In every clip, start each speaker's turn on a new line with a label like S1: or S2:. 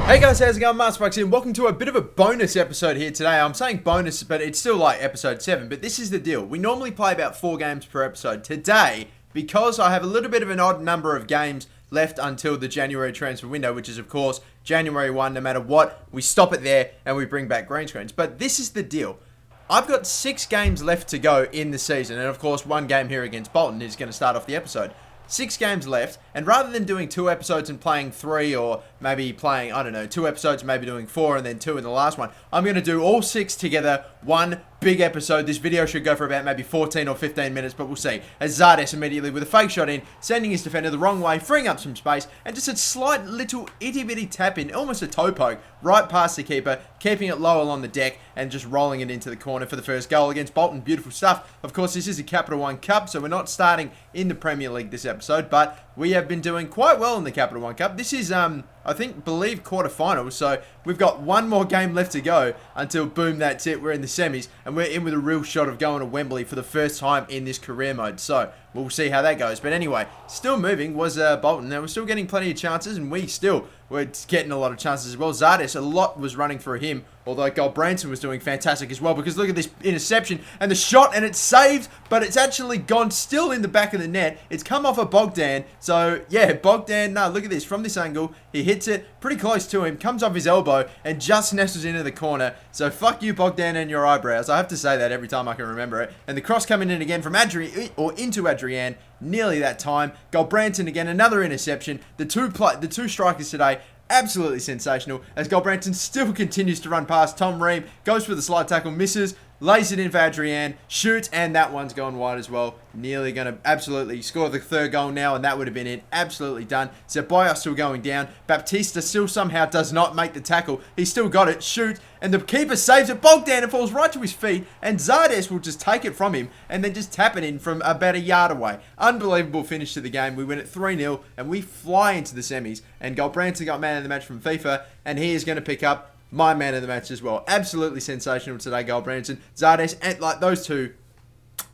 S1: Hey guys, how's it going? MasterBucks here, and welcome to a bit of a bonus episode here today. I'm saying bonus, but it's still like episode 7, but this is the deal. We normally play about 4 games per episode. Today, because I have a little bit of an odd number of games left until the January transfer window, which is of course January 1, no matter what, we stop it there and we bring back green screens. But this is the deal. I've got 6 games left to go in the season, and of course 1 game here against Bolton is going to start off the episode. 6 games left, and rather than doing 2 episodes and playing 3, or maybe playing, I don't know, 2 episodes, maybe doing 4 and then 2 in the last one, I'm going to do all 6 together, one big episode. This video should go for about maybe 14 or 15 minutes, but we'll see. As Zardes immediately with a fake shot in, sending his defender the wrong way, freeing up some space, and just a slight little itty-bitty tap in, almost a toe poke, right past the keeper, keeping it low along the deck, and just rolling it into the corner for the first goal against Bolton. Beautiful stuff. Of course, this is a Capital One Cup, so we're not starting in the Premier League this episode, but we have been doing quite well in the Capital One Cup. This is, I believe quarterfinals, so we've got 1 more game left to go until, boom, that's it. We're in the semis, and we're in with a real shot of going to Wembley for the first time in this career mode, so we'll see how that goes. But anyway, still moving was Bolton. Now, we're still getting plenty of chances, and we still were getting a lot of chances as well. Zardes, a lot was running through him, although Branson was doing fantastic as well, because look at this interception and the shot, and it's saved, but it's actually gone still in the back of the net. It's come off of Bogdan, so yeah, Bogdan, no, look at this, from this angle, he hits it pretty close to him, comes off his elbow, and just nestles into the corner. So fuck you, Bogdan, and your eyebrows. I have to say that every time I can remember it. And the cross coming in again from into Adrian, nearly that time. Branson again, another interception. The two strikers today, absolutely sensational, as Branson still continues to run past Tom Ream, goes for the slide tackle, misses, lays it in for Adrian, shoots, and that one's gone wide as well. Nearly going to absolutely score the 3rd goal now, and that would have been it. Absolutely done. Zeballos still going down. Baptista still somehow does not make the tackle. He's still got it. Shoot, and the keeper saves it. Bogdan, it falls right to his feet, and Zardes will just take it from him and then just tap it in from about a yard away. Unbelievable finish to the game. We win it 3-0, and we fly into the semis. And Branson got man of the match from FIFA, and he is going to pick up my man of the match as well. Absolutely sensational today, Branson. Zardes, and like those two,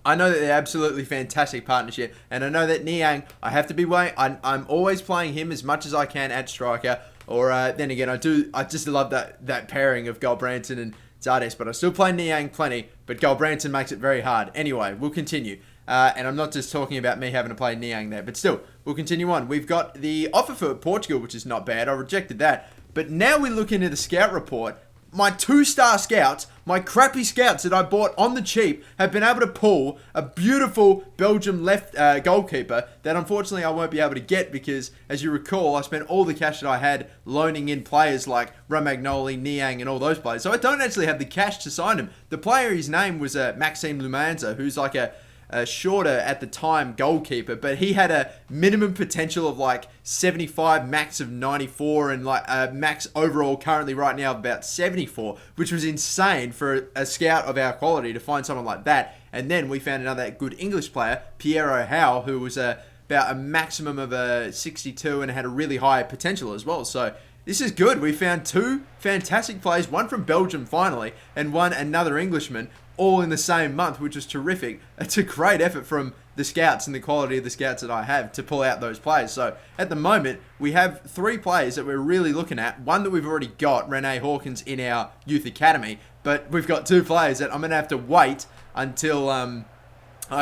S1: I know that they're absolutely fantastic partnership, and I know that Niang, I have to be I'm always playing him as much as I can at striker, or then again, I just love that pairing of Branson and Zardes, but I still play Niang plenty, but Branson makes it very hard. Anyway, we'll continue. And I'm not just talking about me having to play Niang there, but still, we'll continue on. We've got the offer for Portugal, which is not bad. I rejected that. But now we look into the scout report. My 2-star scouts, my crappy scouts that I bought on the cheap, have been able to pull a beautiful Belgium left goalkeeper that unfortunately I won't be able to get because, as you recall, I spent all the cash that I had loaning in players like Romagnoli, Niang, and all those players. So I don't actually have the cash to sign him. The player, his name was Maxime Lumanza, who's like a shorter at the time goalkeeper, but he had a minimum potential of like 75, max of 94, and like a max overall currently right now of about 74, which was insane for a scout of our quality to find someone like that. And then we found another good English player, Piero Howe, who was about a maximum of a 62 and had a really high potential as well. So this is good. We found 2 fantastic players, one from Belgium finally, and another Englishman, all in the same month, which was terrific. It's a great effort from the scouts and the quality of the scouts that I have to pull out those players. So at the moment, we have 3 players that we're really looking at. One that we've already got, Rene Hawkins, in our youth academy, but we've got 2 players that I'm going to have to wait until I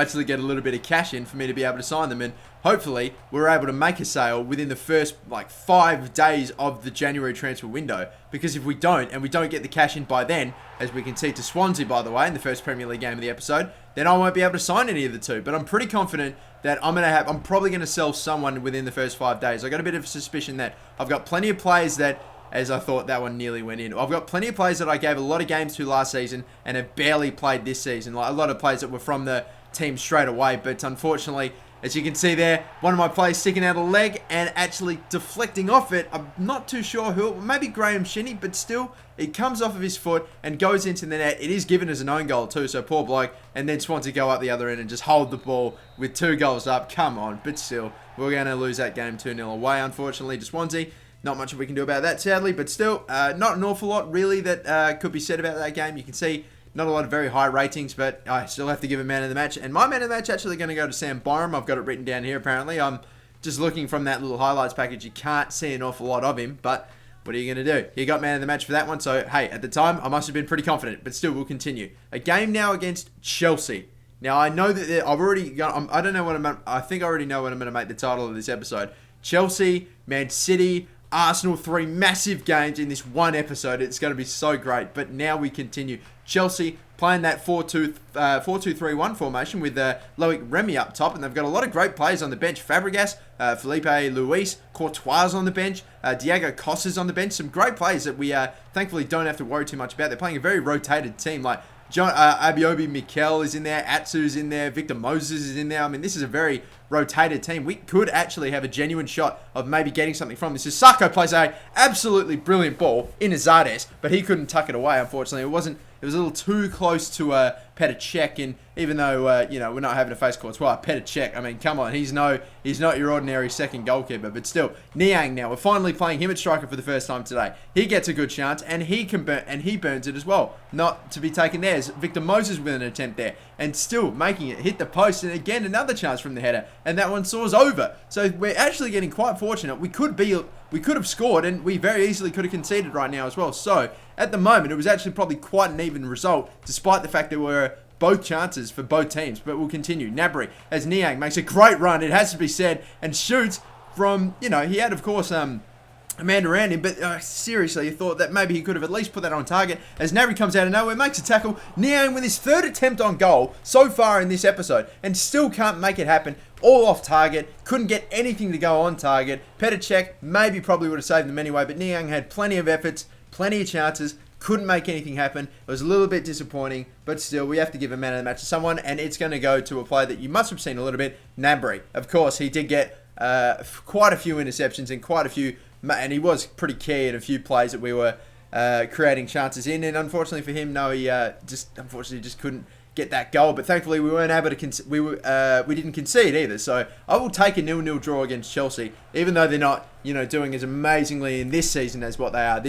S1: actually get a little bit of cash in for me to be able to sign them, and hopefully we're able to make a sale within the first like 5 days of the January transfer window, because if we don't, and we don't get the cash in by then, as we can see to Swansea by the way in the first Premier League game of the episode, then I won't be able to sign any of the 2. But I'm pretty confident that I'm probably going to sell someone within the first 5 days. I got a bit of a suspicion that I've got plenty of players that, as I thought that one nearly went in, I've got plenty of players that I gave a lot of games to last season and have barely played this season, like a lot of players that were from the team straight away, but unfortunately, as you can see there, one of my players sticking out a leg and actually deflecting off it. I'm not too sure who, maybe Graham Shinnie, but still, it comes off of his foot and goes into the net. It is given as an own goal too, so poor bloke. And then Swansea go up the other end and just hold the ball with 2 goals up. Come on, but still, we're going to lose that game 2-0 away, unfortunately, to Swansea. Not much we can do about that, sadly, but still, not an awful lot really that could be said about that game. You can see not a lot of very high ratings, but I still have to give a man of the match. And my man of the match actually going to go to Sam Byram. I've got it written down here, apparently. I'm just looking from that little highlights package. You can't see an awful lot of him, but What are you going to do? He got man of the match for that one. So, hey, at the time, I must have been pretty confident. But still, we'll continue. A game now against Chelsea. Now, I know that I've already got... I don't know what I think I already know what I'm going to make the title of this episode. Chelsea, Man City, Arsenal, 3 massive games in this one episode. It's going to be so great. But now we continue. Chelsea playing that 4-2-3-1 formation with Loic Remy up top. And they've got a lot of great players on the bench. Fabregas, Felipe Luis, Courtois on the bench. Diego Costa's on the bench. Some great players that we thankfully don't have to worry too much about. They're playing a very rotated team. Like Abiobi Mikel is in there. Atsu's in there. Victor Moses is in there. I mean, this is a very rotated team. We could actually have a genuine shot of maybe getting something from this. Sissoko plays a absolutely brilliant ball in Azades, but he couldn't tuck it away, unfortunately. It was a little too close to Petr Cech, and even though we're not having to face Courtois, Petr Cech, I mean, come on, he's not your ordinary second goalkeeper, but still, Niang now, we're finally playing him at striker for the first time today. He gets a good chance, and he burns it as well. Not to be taken there is Victor Moses with an attempt there, and still making it hit the post, and again another chance from the header, and that one soars over. So we're actually getting quite fortunate. We could have scored, and we very easily could have conceded right now as well. So at the moment, it was actually probably quite an even result, despite the fact there were both chances for both teams. But we'll continue. Gnabry, as Niang makes a great run, it has to be said, and shoots from, he had, of course, a man around him, but seriously, you thought that maybe he could have at least put that on target. As Gnabry comes out of nowhere, makes a tackle. Niang with his 3rd attempt on goal so far in this episode, and still can't make it happen. All off target, couldn't get anything to go on target. Petr Cech maybe probably would have saved them anyway, but Niang had plenty of efforts, plenty of chances, couldn't make anything happen. It was a little bit disappointing, but still, we have to give a man of the match to someone, and it's going to go to a player that you must have seen a little bit, Gnabry. Of course, he did get quite a few interceptions and and he was pretty key in a few plays that we were creating chances in, and unfortunately for him, no, he just couldn't get that goal. But thankfully, we weren't able to we didn't concede either. So I will take a 0-0 draw against Chelsea, even though they're not doing as amazingly in this season as what they are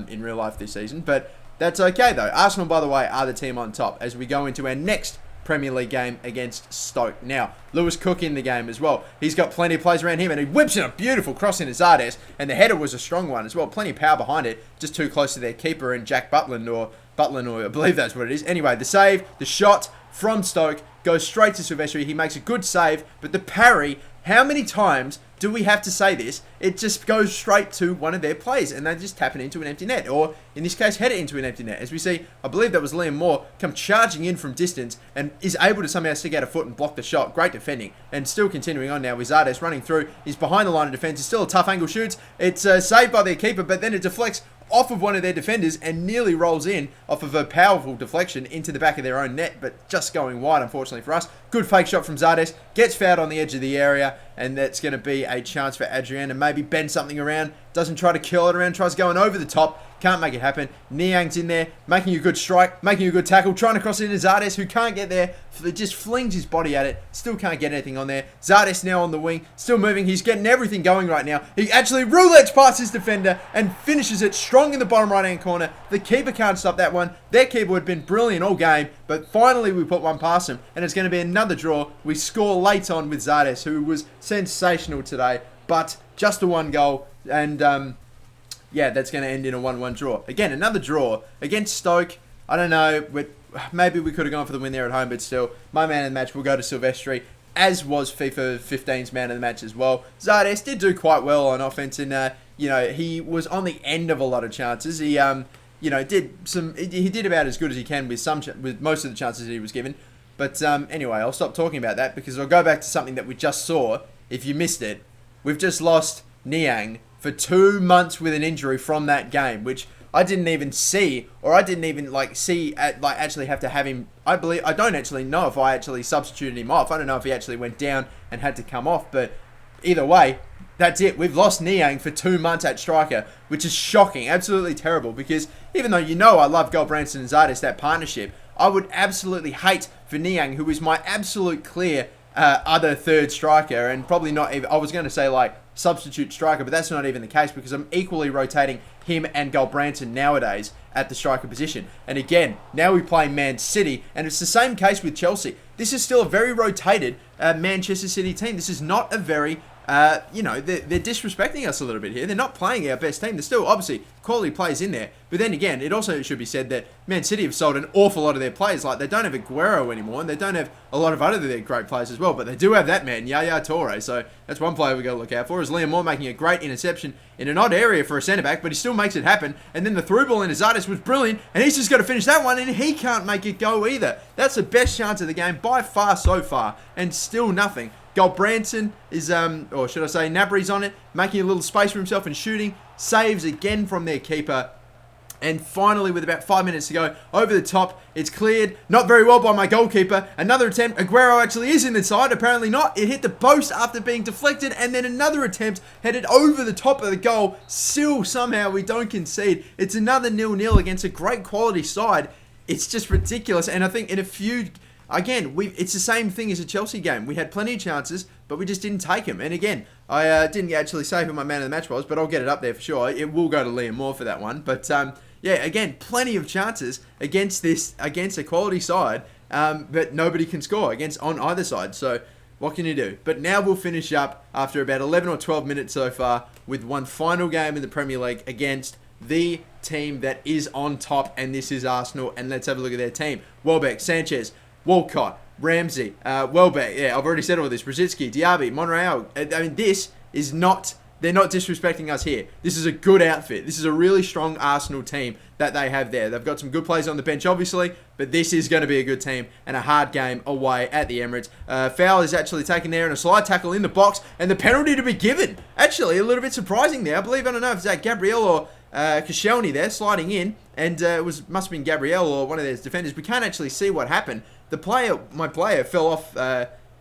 S1: in real life this season. But that's okay though. Arsenal, by the way, are the team on top as we go into our next Premier League game against Stoke. Now, Lewis Cook in the game as well. He's got plenty of players around him, and he whips in a beautiful cross into Zardes, and the header was a strong one as well. Plenty of power behind it, just too close to their keeper and Jack Butland, or I believe that's what it is. Anyway, the save, the shot from Stoke goes straight to Silvestri. He makes a good save, but the parry, how many times do we have to say this? It just goes straight to one of their players, and they just tap it into an empty net, or in this case, head it into an empty net. As we see, I believe that was Liam Moore come charging in from distance and is able to somehow stick out a foot and block the shot. Great defending, and still continuing on now with Zardes running through. He's behind the line of defence. It's still a tough angle shoots. It's saved by their keeper, but then it deflects off of one of their defenders and nearly rolls in off of a powerful deflection into the back of their own net, but just going wide, unfortunately for us. Good fake shot from Zardes, gets fouled on the edge of the area, and that's going to be a chance for Adrian to maybe bend something around. Doesn't try to curl it around, tries going over the top. Can't make it happen. Niang's in there, making a good strike, making a good tackle, trying to cross it into Zardes, who can't get there. Just flings his body at it. Still can't get anything on there. Zardes now on the wing, still moving. He's getting everything going right now. He actually roulettes past his defender and finishes it strong in the bottom right-hand corner. The keeper can't stop that one. Their keeper had been brilliant all game, but finally we put one past him, and it's going to be another draw. We score late on with Zardes, who was sensational today, but just a one goal, and yeah, that's going to end in a 1-1 draw. Again, another draw against Stoke. I don't know. Maybe we could have gone for the win there at home, but still, my man of the match will go to Silvestri, as was FIFA 15's man of the match as well. Zardes did do quite well on offense, and he was on the end of a lot of chances. He did about as good as he can with most of the chances he was given. But anyway, I'll stop talking about that because I'll go back to something that we just saw. If you missed it, we've just lost Niang for 2 months with an injury from that game, which I didn't even see, or I didn't even actually have to have him. I don't actually know if I actually substituted him off. I don't know if he actually went down and had to come off, but either way, that's it. We've lost Niang for 2 months at striker, which is shocking, absolutely terrible, because even though I love Goldbranson and Zardes, that partnership, I would absolutely hate for Niang, who is my absolute clear other third striker, and probably not even, I was going to say substitute striker, but that's not even the case because I'm equally rotating him and Goldbranson nowadays at the striker position. And again, now we play Man City, and it's the same case with Chelsea. This is still a very rotated Manchester City team. This is not a very they're disrespecting us a little bit here. They're not playing our best team. There's still, obviously, quality players in there. But then again, it also should be said that Man City have sold an awful lot of their players. Like, they don't have Aguero anymore, and they don't have a lot of other their great players as well. But they do have that man, Yaya Toure. So that's one player we got to look out for. Is Liam Moore making a great interception in an odd area for a centre-back, but he still makes it happen. And then the through ball into Zardes was brilliant, and he's just got to finish that one, and he can't make it go either. That's the best chance of the game by far so far, and still nothing. Branson is, or should I say, Nabry's on it, making a little space for himself and shooting. Saves again from their keeper. And finally, with about 5 minutes to go, over the top, it's cleared. Not very well by my goalkeeper. Another attempt. Aguero actually is in the side. Apparently not. It hit the post after being deflected. And then another attempt headed over the top of the goal. Still, somehow, we don't concede. It's another 0-0 against a great quality side. It's just ridiculous. And I think in a few... Again, it's the same thing as a Chelsea game. We had plenty of chances, but we just didn't take them. And again, I didn't actually say who my man of the match was, but I'll get it up there for sure. It will go to Liam Moore for that one. But yeah, again, plenty of chances against a quality side, but nobody can score on either side. So what can you do? But now we'll finish up after about 11 or 12 minutes so far with one final game in the Premier League against the team that is on top, and this is Arsenal. And let's have a look at their team. Welbeck, Sanchez, Walcott, Ramsey, Welbeck, yeah, I've already said all this, Brzezinski, Diaby, Monreal. I mean, this is not, they're not disrespecting us here. This is a good outfit. This is a really strong Arsenal team that they have there. They've got some good players on the bench, obviously, but this is going to be a good team and a hard game away at the Emirates. Foul is actually taken there and a slide tackle in the box, and the penalty to be given. Actually, a little bit surprising there. I don't know if it's that Gabriel or Koscielny there sliding in, and must have been Gabriel or one of their defenders. We can't actually see what happened. My player fell off.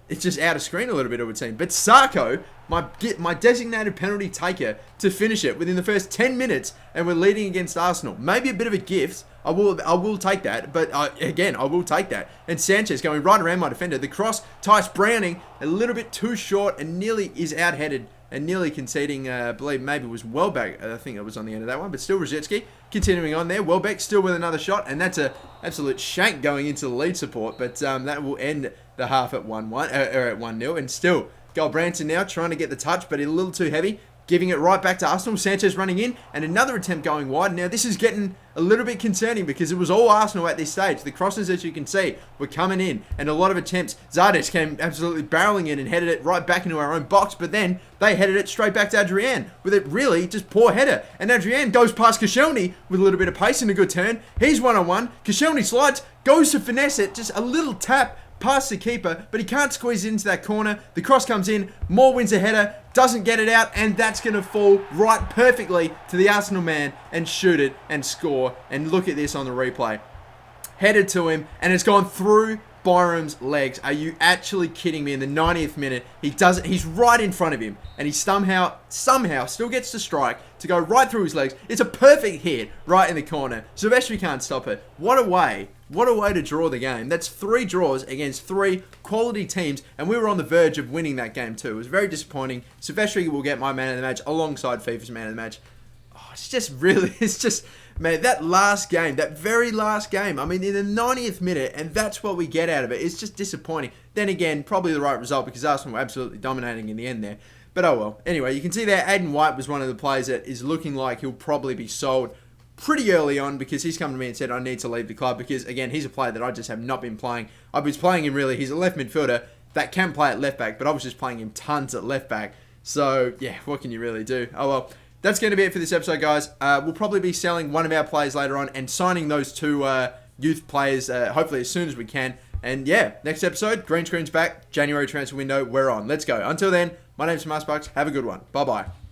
S1: It's just out of screen a little bit, it would seem. But Sarko, my designated penalty taker, to finish it within the first 10 minutes, and we're leading against Arsenal. Maybe a bit of a gift. I will take that. But again, I will take that. And Sanchez going right around my defender. The cross, Tice Browning, a little bit too short and nearly is out-headed. And nearly conceding, I believe maybe it was Welbeck. I think it was on the end of that one. But still Rosicky continuing on there. Welbeck still with another shot. And that's a absolute shank going into the lead support. But that will end the half at 1-1, or at 1-0. And still, Branson now trying to get the touch, but a little too heavy. Giving it right back to Arsenal. Sanchez running in. And another attempt going wide. Now, this is getting a little bit concerning because it was all Arsenal at this stage. The crosses, as you can see, were coming in. And a lot of attempts. Zardes came absolutely barreling in and headed it right back into our own box. But then they headed it straight back to Adrian with a really just poor header. And Adrian goes past Koscielny with a little bit of pace and a good turn. He's one-on-one. Koscielny slides. Goes to finesse it. Just a little tap past the keeper, but he can't squeeze it into that corner. The cross comes in, Moore wins a header, doesn't get it out, and that's going to fall right perfectly to the Arsenal man and shoot it and score. And look at this on the replay. Headed to him, and it's gone through Byram's legs. Are you actually kidding me? In the 90th minute, he does it. He's right in front of him, and he somehow still gets to strike to go right through his legs. It's a perfect hit right in the corner. Silvestri can't stop it. What a way to draw the game. That's 3 draws against 3 quality teams, and we were on the verge of winning that game too. It was very disappointing. Silvestri will get my man of the match alongside FIFA's man of the match. Oh, it's just, man, that very last game, I mean, in the 90th minute, and that's what we get out of it. It's just disappointing. Then again, probably the right result because Arsenal were absolutely dominating in the end there. But oh well. Anyway, you can see there, Aiden White was one of the players that is looking like he'll probably be sold pretty early on because he's come to me and said I need to leave the club because, again, he's a player that I just have not been playing. I was playing him really. He's a left midfielder that can play at left back, but I was just playing him tons at left back. So, yeah, what can you really do? Oh well. That's going to be it for this episode, guys. We'll probably be selling one of our players later on and signing those 2 youth players hopefully as soon as we can. And yeah, next episode, green screen's back, January transfer window, we're on. Let's go. Until then, my name's MasterBucks. Have a good one. Bye-bye.